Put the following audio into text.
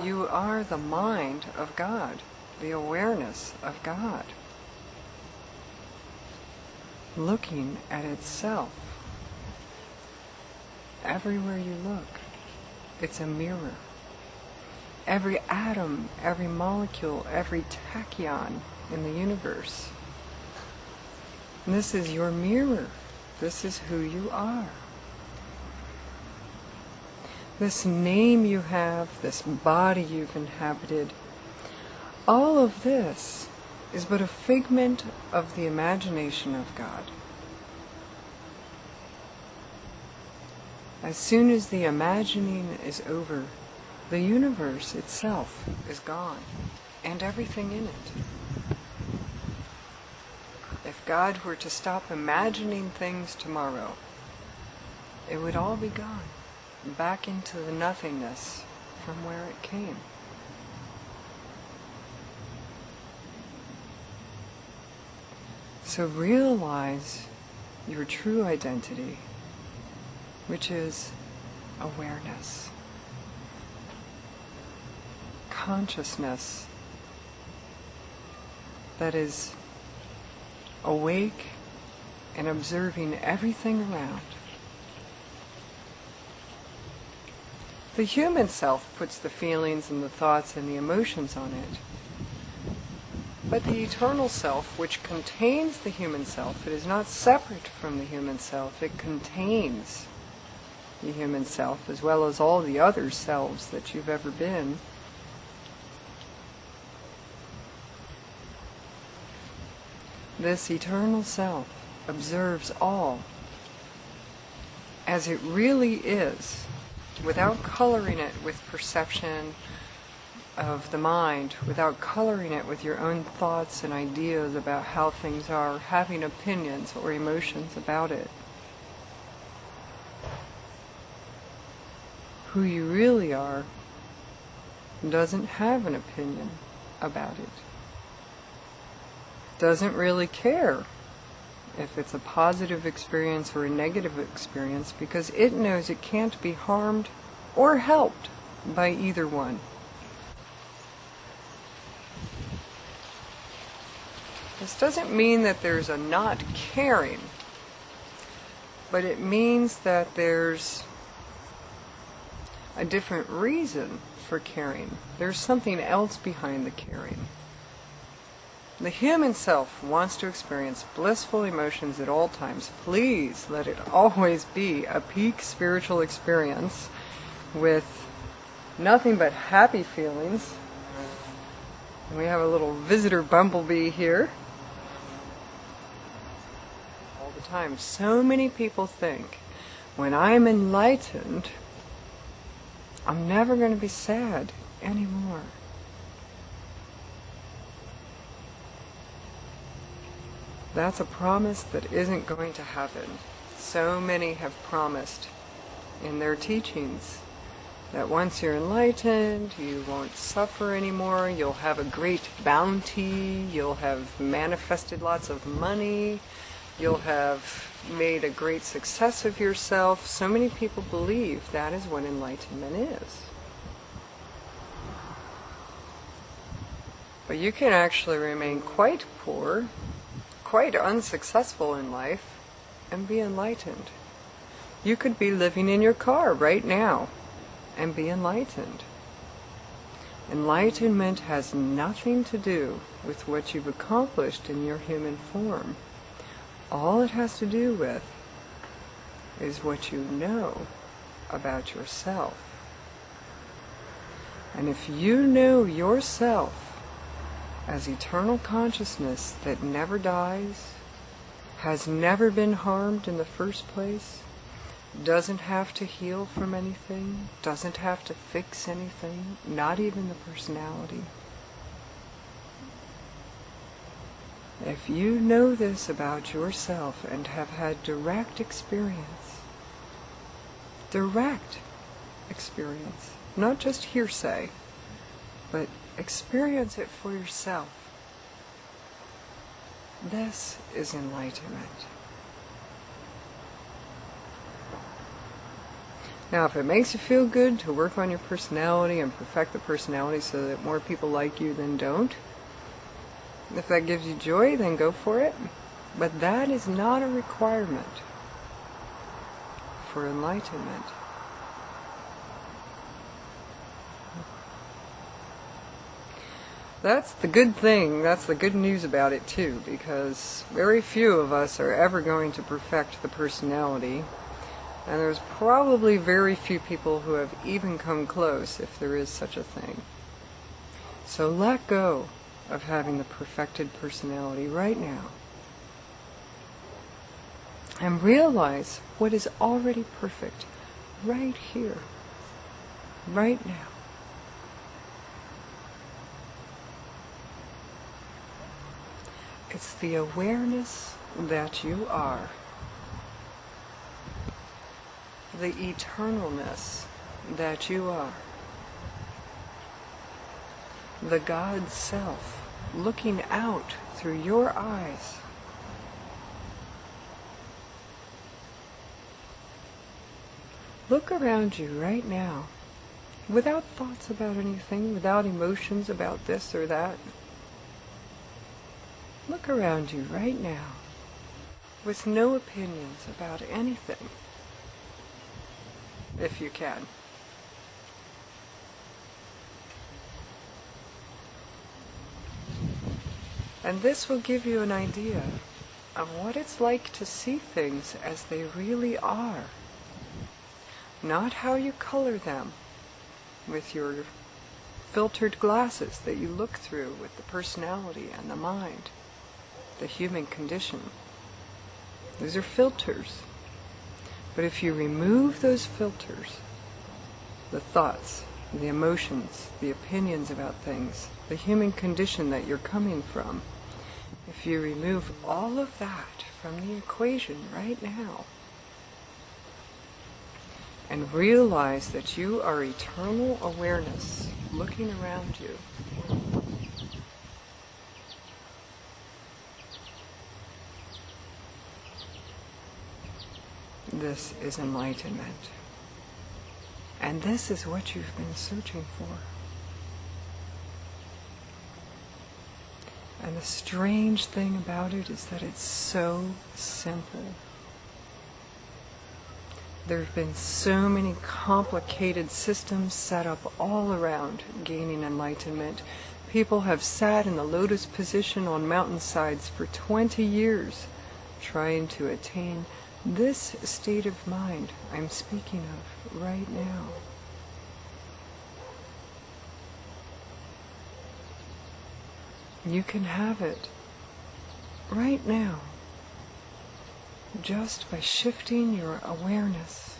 You are the mind of God, the awareness of God, looking at itself. Everywhere you look, it's a mirror. Every atom, every molecule, every tachyon in the universe. And this is your mirror. This is who you are. This name you have, this body you've inhabited, all of this is but a figment of the imagination of God. As soon as the imagining is over, the universe itself is gone, and everything in it. If God were to stop imagining things tomorrow, it would all be gone, back into the nothingness from where it came. So realize your true identity, which is awareness, consciousness that is awake and observing everything around. The human self puts the feelings and the thoughts and the emotions on it. But the eternal self, which contains the human self, it is not separate from the human self, it contains the human self as well as all the other selves that you've ever been. This eternal self observes all as it really is, without coloring it with perception of the mind, without coloring it with your own thoughts and ideas about how things are, having opinions or emotions about it. Who you really are doesn't have an opinion about it. Doesn't really care if it's a positive experience or a negative experience, because it knows it can't be harmed or helped by either one. This doesn't mean that there's a not caring, but it means that there's a different reason for caring. There's something else behind the caring. The human self wants to experience blissful emotions at all times. Please let it always be a peak spiritual experience with nothing but happy feelings. And we have a little visitor bumblebee here. All the time. So many people think, when I'm enlightened, I'm never going to be sad anymore. That's a promise that isn't going to happen. So many have promised in their teachings that once you're enlightened, you won't suffer anymore, you'll have a great bounty, you'll have manifested lots of money, you'll have made a great success of yourself. So many people believe that is what enlightenment is. But you can actually remain quite poor, quite unsuccessful in life, and be enlightened. You could be living in your car right now and be enlightened. Enlightenment has nothing to do with what you've accomplished in your human form. All it has to do with is what you know about yourself. And if you know yourself as eternal consciousness that never dies, has never been harmed in the first place, doesn't have to heal from anything, doesn't have to fix anything, not even the personality. If you know this about yourself and have had direct experience, not just hearsay, but experience it for yourself. This is enlightenment. Now, if it makes you feel good to work on your personality and perfect the personality so that more people like you, then don't. If that gives you joy, then go for it. But that is not a requirement for enlightenment. That's the good thing, that's the good news about it too, because very few of us are ever going to perfect the personality, and there's probably very few people who have even come close, if there is such a thing. So let go of having the perfected personality right now, and realize what is already perfect right here, right now. It's the awareness that you are, the eternalness that you are, the God Self looking out through your eyes. Look around you right now, without thoughts about anything, without emotions about this or that. Look around you right now, with no opinions about anything, if you can. And this will give you an idea of what it's like to see things as they really are, not how you color them with your filtered glasses that you look through with the personality and the mind. The human condition. These are filters. But if you remove those filters, the thoughts, the emotions, the opinions about things, the human condition that you're coming from, if you remove all of that from the equation right now, and realize that you are eternal awareness looking around you, this is enlightenment. And this is what you've been searching for. And the strange thing about it is that it's so simple. There have been so many complicated systems set up all around gaining enlightenment. People have sat in the lotus position on mountainsides for 20 years trying to attain this state of mind I'm speaking of right now. You can have it right now just by shifting your awareness.